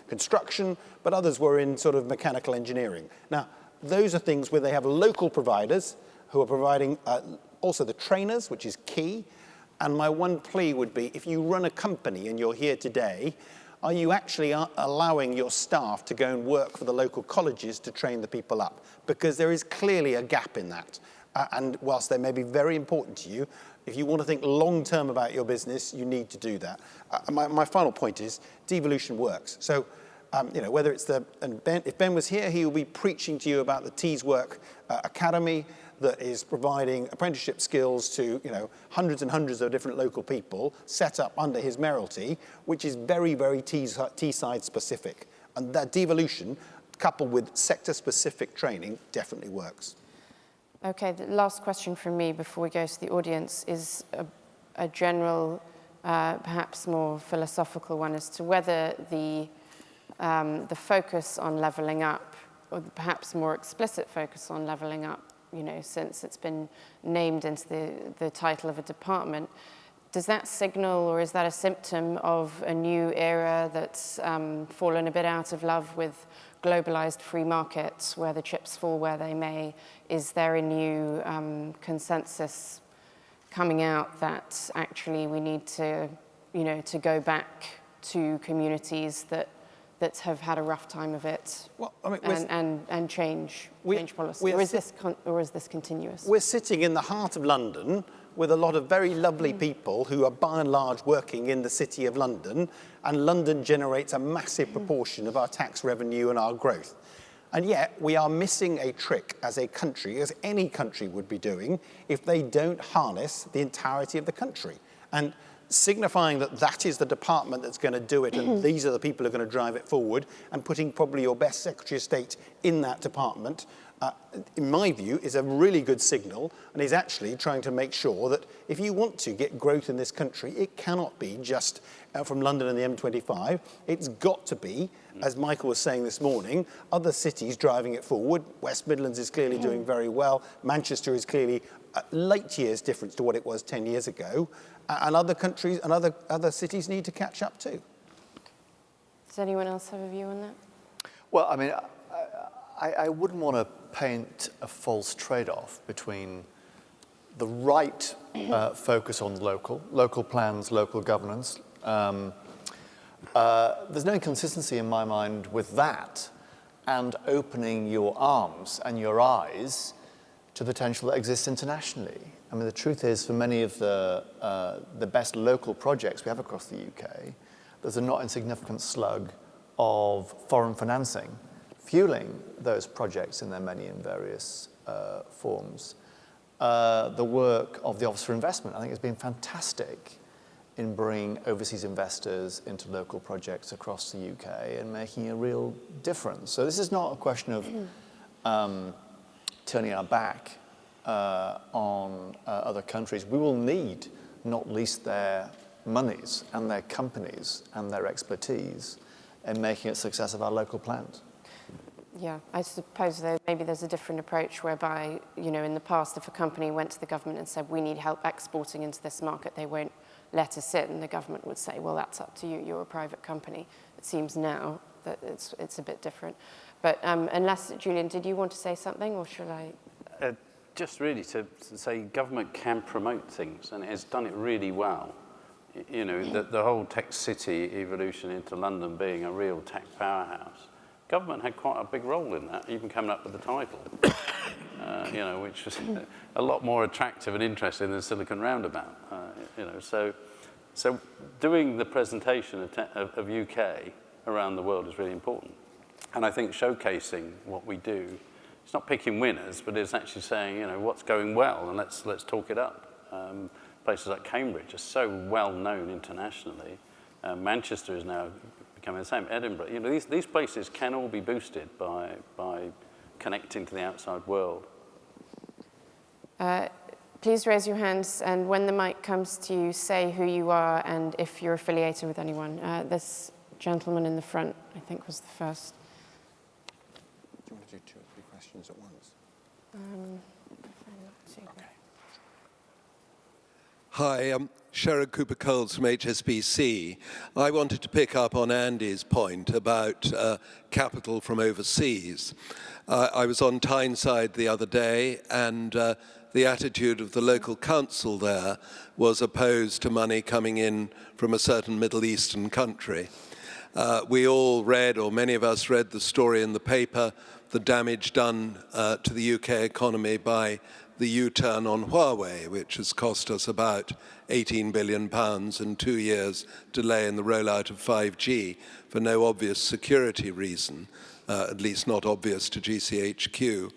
construction, but others were in sort of mechanical engineering. Now, those are things where they have local providers who are providing also the trainers, which is key. And my one plea would be, if you run a company and you're here today, are you actually allowing your staff to go and work for the local colleges to train the people up? Because there is clearly a gap in that. And whilst they may be very important to you, if you want to think long-term about your business, you need to do that. My final point is, devolution works. So, you know, whether it's if Ben was here, he will be preaching to you about the Tees Work Academy that is providing apprenticeship skills to, you know, hundreds and hundreds of different local people set up under his mayoralty, which is very, very Teesside specific. And that devolution, coupled with sector-specific training, definitely works. Okay, the last question from me before we go to the audience is a general, perhaps more philosophical one as to whether the focus on levelling up, or perhaps more explicit focus on levelling up, you know, since it's been named into the title of a department, does that signal, or is that a symptom of a new era that's fallen a bit out of love with globalized free markets, where the chips fall where they may? Is there a new consensus coming out that actually we need to, you know, to go back to communities that have had a rough time of it, well, I mean, and change policy, or is this continuous? We're sitting in the heart of London with a lot of very lovely people who are by and large working in the city of London, and London generates a massive proportion of our tax revenue and our growth. And yet we are missing a trick as a country, as any country would be doing, if they don't harness the entirety of the country. And signifying that that is the department that's going to do it, and these are the people who are going to drive it forward, and putting probably your best Secretary of State in that department, in my view, is a really good signal, and is actually trying to make sure that if you want to get growth in this country, it cannot be just from London and the M25. It's got to be, as Michael was saying this morning, other cities driving it forward. West Midlands is clearly doing very well. Manchester is clearly late years difference to what it was 10 years ago. And other countries and other cities need to catch up too. Does anyone else have a view on that? Well, I mean, I wouldn't want to paint a false trade-off between the right focus on local plans, local governance, There's no inconsistency in my mind with that and opening your arms and your eyes to the potential that exists internationally. I mean, the truth is, for many of the best local projects we have across the UK, there's a not insignificant slug of foreign financing fueling those projects in their many and various forms. The work of the Office for Investment, I think, has been fantastic in bringing overseas investors into local projects across the UK and making a real difference. So this is not a question of turning our back on other countries. We will need not least their monies and their companies and their expertise in making a success of our local plans. Yeah, I suppose maybe there's a different approach whereby, you know, in the past, if a company went to the government and said, we need help exporting into this market, they won't let us in. The government would say, well, that's up to you. You're a private company. It seems now that it's a bit different. But unless, Julian, did you want to say something, or should I? Just really to say government can promote things, and it has done it really well. You know, the whole tech city evolution into London being a real tech powerhouse. Government had quite a big role in that, even coming up with the title, you know, which was a lot more attractive and interesting than Silicon Roundabout. You know, so doing the presentation of UK around the world is really important. And I think showcasing what we do, it's not picking winners, but it's actually saying, you know, what's going well, and let's talk it up. Places like Cambridge are so well known internationally. Manchester is now becoming the same. Edinburgh, you know, these places can all be boosted by connecting to the outside world. Please raise your hands, and when the mic comes to you, say who you are and if you're affiliated with anyone. This gentleman in the front, I think, was the first. Do you want to do 2 or 3 questions at once? Okay. Hi, I'm Sherrod Cooper-Coles from HSBC. I wanted to pick up on Andy's point about capital from overseas. I was on Tyneside the other day, and the attitude of the local council there was opposed to money coming in from a certain Middle Eastern country. We all read, or many of us read, the story in the paper, the damage done to the UK economy by the U-turn on Huawei, which has cost us about £18 billion and 2 years delay in the rollout of 5G for no obvious security reason, at least not obvious to GCHQ.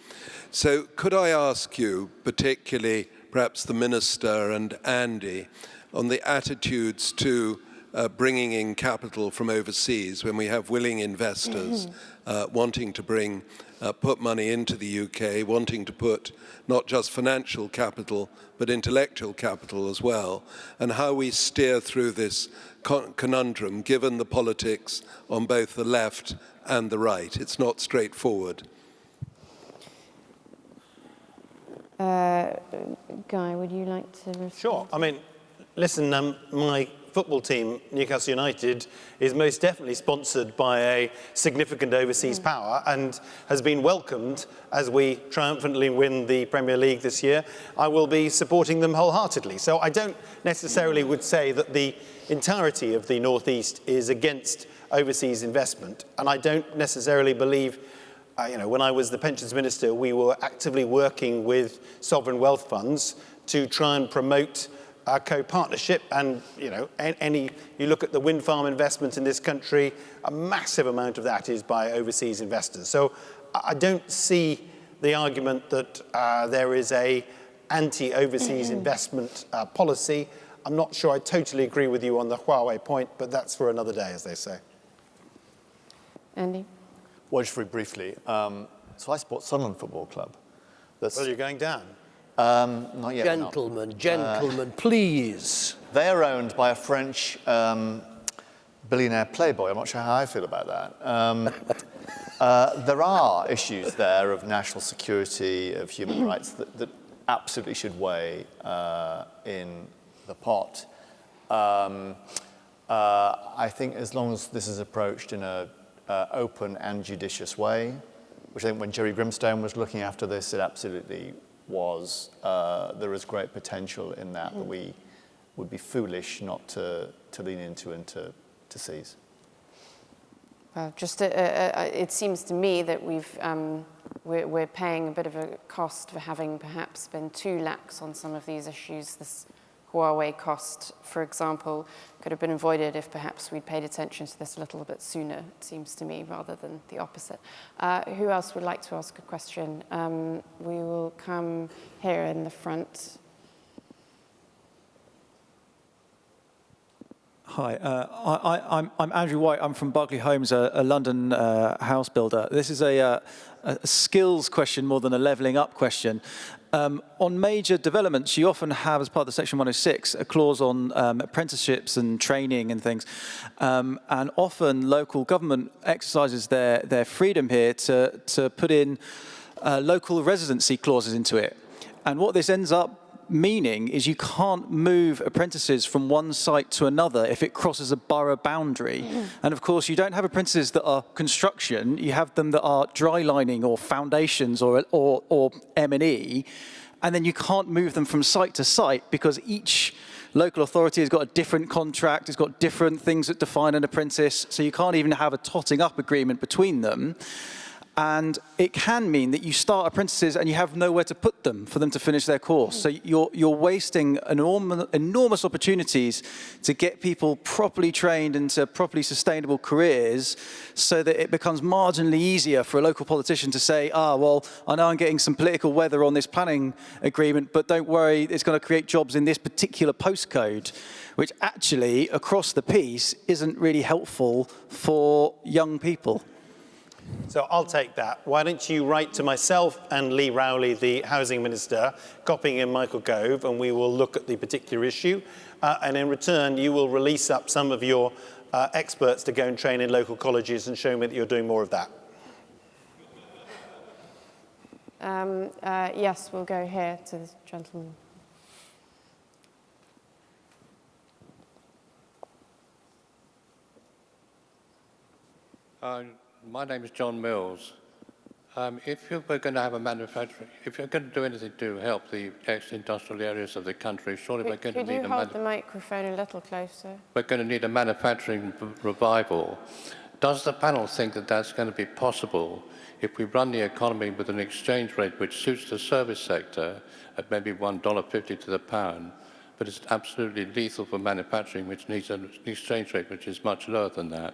So could I ask you, particularly perhaps the Minister and Andy, on the attitudes to bringing in capital from overseas when we have willing investors wanting to put money into the UK, wanting to put not just financial capital, but intellectual capital as well, and how we steer through this conundrum, given the politics on both the left and the right. It's not straightforward. Guy, would you like to respond? Sure. I mean, listen, my football team, Newcastle United, is most definitely sponsored by a significant overseas power and has been welcomed as we triumphantly win the Premier League this year. I will be supporting them wholeheartedly. So I don't necessarily would say that the entirety of the North East is against overseas investment. And I don't necessarily believe, you know, when I was the Pensions Minister, we were actively working with sovereign wealth funds to try and promote our co-partnership, and you know, you look at the wind farm investment in this country, a massive amount of that is by overseas investors. So I don't see the argument that there is a anti-overseas investment policy. I'm not sure I totally agree with you on the Huawei point, but that's for another day, as they say. Andy? Well, just very briefly, so I support Sunderland Football Club. Well, you're going down. Not yet. Gentlemen, please. They are owned by a French billionaire playboy. I'm not sure how I feel about that. There are issues there of national security, of human rights that absolutely should weigh in the pot. I think as long as this is approached in an open and judicious way, which I think when Jerry Grimstone was looking after this, it absolutely was, there is great potential in that we would be foolish not to lean into and to seize. Well, just it seems to me that we're paying a bit of a cost for having perhaps been too lax on some of these issues. This Huawei cost, for example, could have been avoided if perhaps we'd paid attention to this a little bit sooner, it seems to me, rather than the opposite. Who else would like to ask a question? We will come here in the front. Hi, I'm Andrew White. I'm from Berkeley Homes, a London house builder. This is a skills question more than a levelling up question. On major developments, you often have, as part of the Section 106, a clause on apprenticeships and training and things. And often local government exercises their freedom here to put in local residency clauses into it. And what this ends up meaning is you can't move apprentices from one site to another if it crosses a borough boundary. And of course, you don't have apprentices that are construction, you have them that are dry lining or foundations or M&E, and then you can't move them from site to site because each local authority has got a different contract, it's got different things that define an apprentice, so you can't even have a totting up agreement between them. And it can mean that you start apprentices and you have nowhere to put them for them to finish their course. So you're wasting enormous opportunities to get people properly trained into properly sustainable careers so that it becomes marginally easier for a local politician to say, well, I know I'm getting some political weather on this planning agreement, but don't worry, it's going to create jobs in this particular postcode, which actually, across the piece, isn't really helpful for young people. So I'll take that. Why don't you write to myself and Lee Rowley, the Housing Minister, copying in Michael Gove, and we will look at the particular issue. And in return, you will release up some of your experts to go and train in local colleges and show me that you're doing more of that. Yes, we'll go here to this gentleman. My name is John Mills. If you were going to have a manufacturing, if you're going to do anything to help the ex-industrial areas of the country, surely we're going to need Could you hold the microphone a little closer? We're going to need a manufacturing revival. Does the panel think that that's going to be possible if we run the economy with an exchange rate which suits the service sector at maybe $1.50 to the pound, but it's absolutely lethal for manufacturing, which needs an exchange rate which is much lower than that?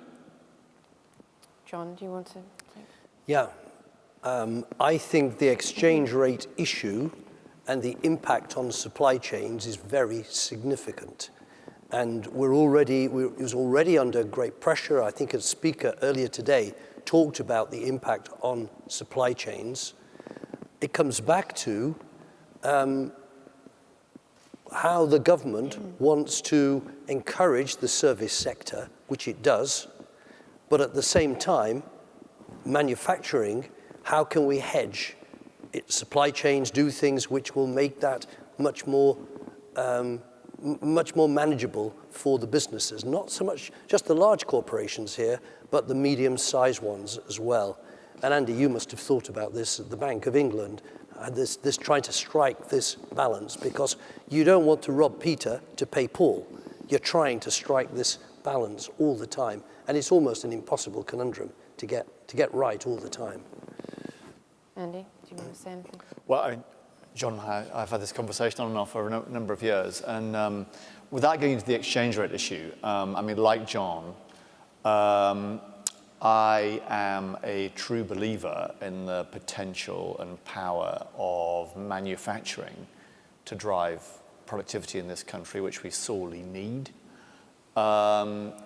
John, do you want to? Yeah, I think the exchange rate issue and the impact on supply chains is very significant. And it was already under great pressure. I think a speaker earlier today talked about the impact on supply chains. It comes back to how the government wants to encourage the service sector, which it does, but at the same time, manufacturing, how can we hedge supply chains, do things which will make that much more manageable for the businesses. Not so much just the large corporations here, but the medium-sized ones as well. And Andy, you must have thought about this at the Bank of England, this trying to strike this balance, because you don't want to rob Peter to pay Paul. You're trying to strike this balance all the time. And it's almost an impossible conundrum to get right all the time. Andy, do you want to say anything? Well, I mean, John and I've had this conversation on and off for a number of years. And without getting into the exchange rate issue, I mean, like John, I am a true believer in the potential and power of manufacturing to drive productivity in this country, which we sorely need.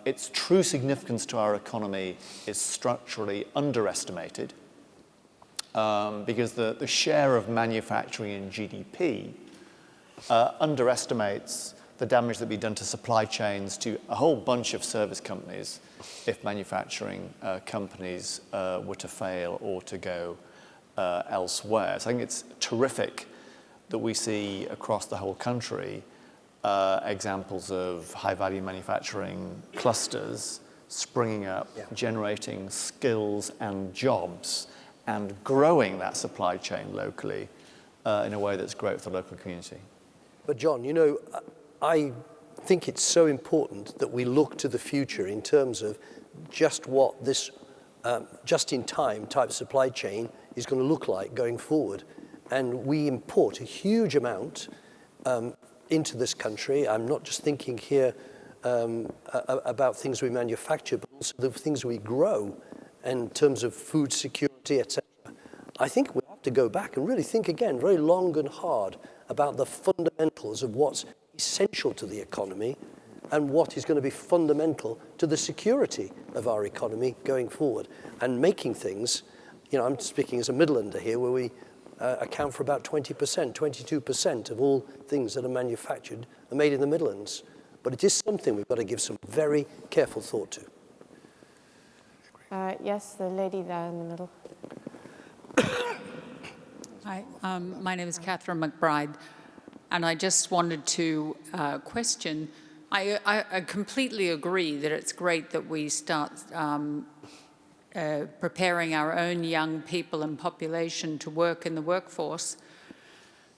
Its true significance to our economy is structurally underestimated because the share of manufacturing in GDP underestimates the damage that would be done to supply chains, to a whole bunch of service companies if manufacturing companies were to fail or to go elsewhere. So I think it's terrific that we see across the whole country examples of high-value manufacturing clusters springing up, generating skills and jobs, and growing that supply chain locally in a way that's great for the local community. But John, you know, I think it's so important that we look to the future in terms of just what this just-in-time type supply chain is going to look like going forward. And we import a huge amount into this country. I'm not just thinking here about things we manufacture, but also the things we grow in terms of food security, etc. I think we have to go back and really think again, very long and hard, about the fundamentals of what's essential to the economy and what is going to be fundamental to the security of our economy going forward. And making things, you know, I'm speaking as a Midlander here, where we account for about 20%, 22% of all things that are manufactured are made in the Midlands. But it is something we've got to give some very careful thought to. Yes, the lady there in the middle. Hi, my name is Catherine McBride, and I just wanted to question. I completely agree that it's great that we start preparing our own young people and population to work in the workforce.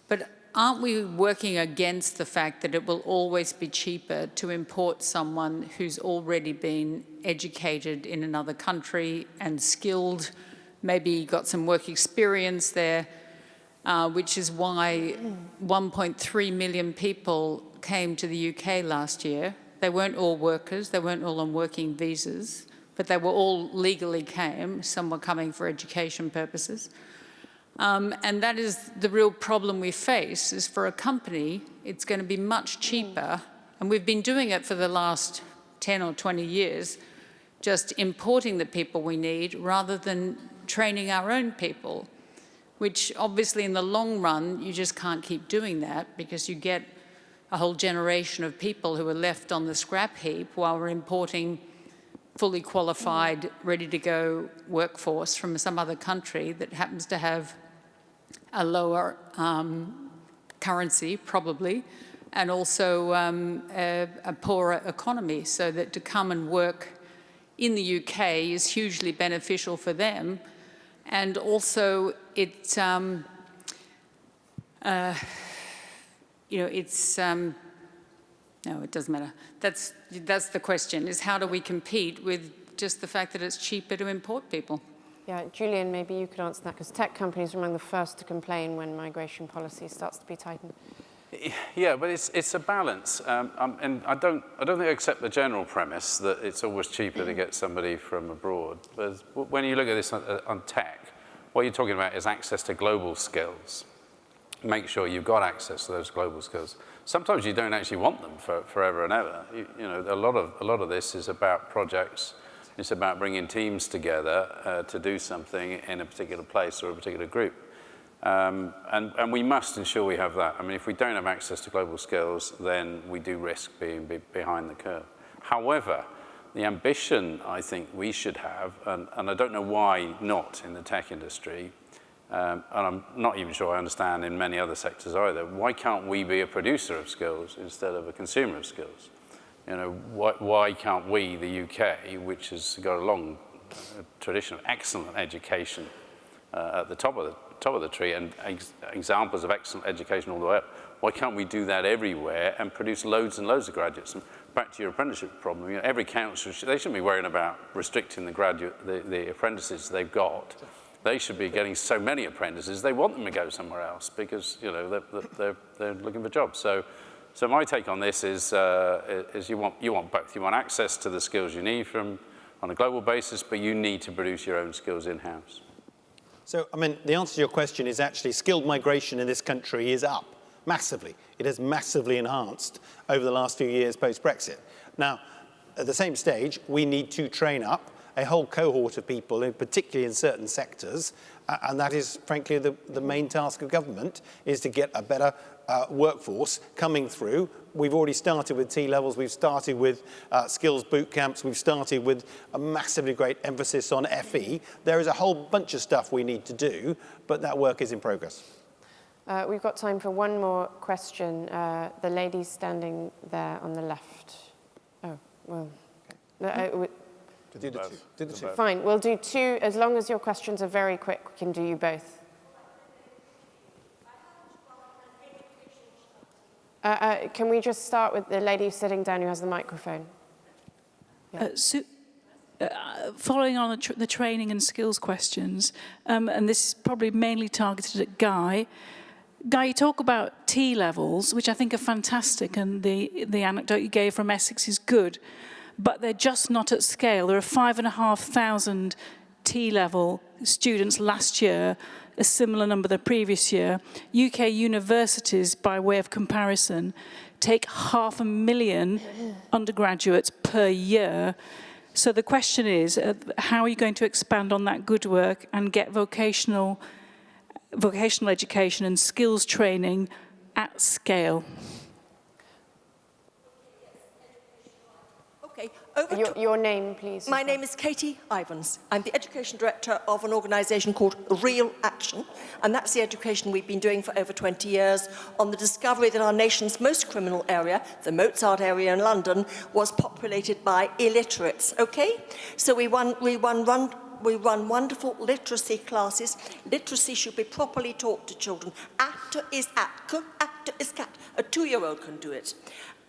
But aren't we working against the fact that it will always be cheaper to import someone who's already been educated in another country and skilled, maybe got some work experience there, which is why 1.3 million people came to the UK last year. They weren't all workers, they weren't all on working visas, but they were all legally came. Some were coming for education purposes. And that is the real problem we face, is for a company, it's going to be much cheaper, and we've been doing it for the last 10 or 20 years, just importing the people we need rather than training our own people, which obviously in the long run, you just can't keep doing that because you get a whole generation of people who are left on the scrap heap while we're importing fully qualified, ready-to-go workforce from some other country that happens to have a lower currency, probably, and also a poorer economy, so that to come and work in the UK is hugely beneficial for them. And also, it's, you know, it's, no, it doesn't matter. That's the question, is how do we compete with just the fact that it's cheaper to import people? Yeah, Julian, maybe you could answer that, because tech companies are among the first to complain when migration policy starts to be tightened. Yeah, but it's a balance, and I don't think I accept the general premise that it's always cheaper to get somebody from abroad. But when you look at this on tech, what you're talking about is access to global skills. Make sure you've got access to those global skills. Sometimes you don't actually want them for forever and ever. You know, a lot of this is about projects. It's about bringing teams together to do something in a particular place or a particular group. And we must ensure we have that. I mean, if we don't have access to global skills, then we do risk being behind the curve. However, the ambition I think we should have, and I don't know why not in the tech industry, and I'm not even sure I understand in many other sectors either, why can't we be a producer of skills instead of a consumer of skills? You know, why can't we, the UK, which has got a long tradition of excellent education at the top of the tree and examples of excellent education all the way up, why can't we do that everywhere and produce loads and loads of graduates? And back to your apprenticeship problem, you know, every council, they shouldn't be worrying about restricting the apprentices they've got. They should be getting so many apprentices, they want them to go somewhere else because, you know, they're looking for jobs. So my take on this is you want both. You want access to the skills you need on a global basis, but you need to produce your own skills in-house. So, I mean, the answer to your question is actually skilled migration in this country is up massively. It has massively enhanced over the last few years post-Brexit. Now, at the same stage, we need to train up a whole cohort of people, particularly in certain sectors, and that is, frankly, the main task of government, is to get a better workforce coming through. We've already started with T-levels, we've started with skills boot camps, we've started with a massively great emphasis on FE. There is a whole bunch of stuff we need to do, but that work is in progress. We've got time for one more question. The lady standing there on the left. Oh, well. Do the two. Fine, we'll do two. As long as your questions are very quick, we can do you both. Can we just start with the lady sitting down who has the microphone? Yeah. following on the training and skills questions, and this is probably mainly targeted at Guy. Guy, you talk about T-levels, which I think are fantastic, and the anecdote you gave from Essex is good, but they're just not at scale. There are 5,500 T-level students last year, a similar number the previous year. UK universities, by way of comparison, take 500,000 undergraduates per year. So the question is, how are you going to expand on that good work and get vocational education and skills training at scale? Okay, your name, please. My name is Katie Ivans. I'm the Education Director of an organisation called Real Action, and that's the education we've been doing for over 20 years on the discovery that our nation's most criminal area, the Mozart area in London, was populated by illiterates, okay? So we run wonderful literacy classes. Literacy should be properly taught to children. Actor is act, actor is cat. A 2-year-old can do it.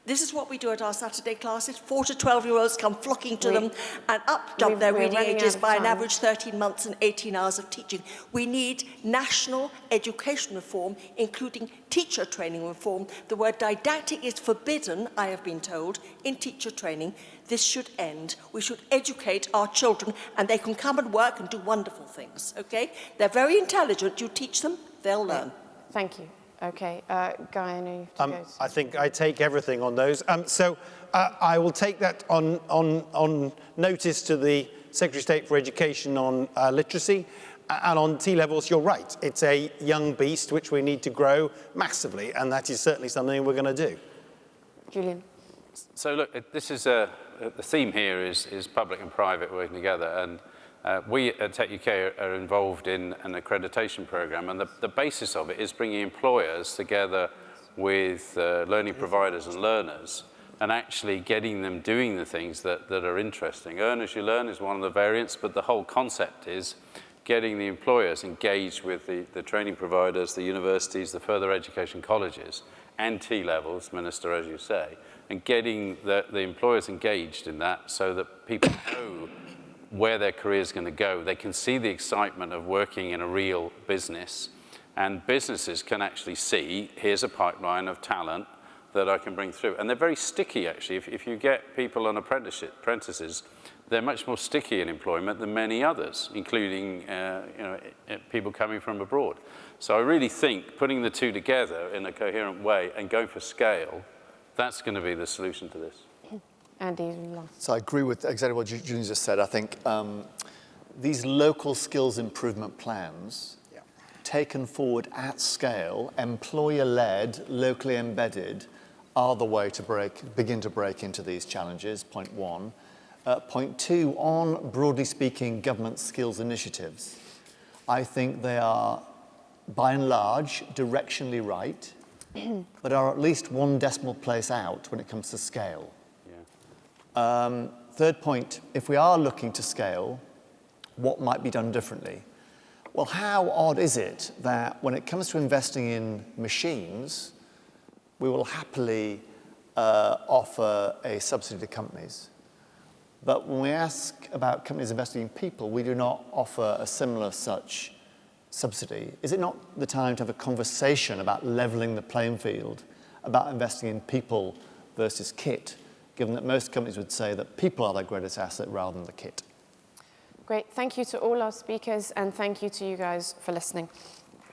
This is what we do at our Saturday classes. 4 to 12-year-olds come flocking to them, and up jump their reading ages by an average 13 months and 18 hours of teaching. We need national education reform, including teacher training reform. The word didactic is forbidden, I have been told, in teacher training. This should end. We should educate our children, and they can come and work and do wonderful things, okay? They're very intelligent. You teach them, they'll learn. Thank you. Okay, Guy, I know you have to go. I think I take everything on those. I will take that on notice to the Secretary of State for Education on literacy. And on T-levels, you're right. It's a young beast which we need to grow massively, and that is certainly something we're going to do. Julian. So look, this is the theme here is public and private working together, and we at TechUK are involved in an accreditation program, and the basis of it is bringing employers together with learning providers and learners, and actually getting them doing the things that are interesting. Earn as you learn is one of the variants, but the whole concept is getting the employers engaged with the training providers, the universities, the further education colleges, and T-levels, Minister, as you say, and getting the employers engaged in that so that people know where their career is going to go. They can see the excitement of working in a real business, and businesses can actually see, here's a pipeline of talent that I can bring through. And they're very sticky, actually. If you get people on apprentices, they're much more sticky in employment than many others, including people coming from abroad. So I really think putting the two together in a coherent way and going for scale, that's going to be the solution to this. Andy, last. So I agree with exactly what Julian just said. I think these local skills improvement plans, taken forward at scale, employer-led, locally embedded, are the way to begin to break into these challenges, point one. Point two, on, broadly speaking, government skills initiatives, I think they are, by and large, directionally right, but are at least one decimal place out when it comes to scale. Third point, if we are looking to scale, what might be done differently? Well, how odd is it that when it comes to investing in machines, we will happily offer a subsidy to companies. But when we ask about companies investing in people, we do not offer a similar such subsidy. Is it not the time to have a conversation about leveling the playing field, about investing in people versus kit, given that most companies would say that people are their greatest asset rather than the kit? Great. Thank you to all our speakers, and thank you to you guys for listening.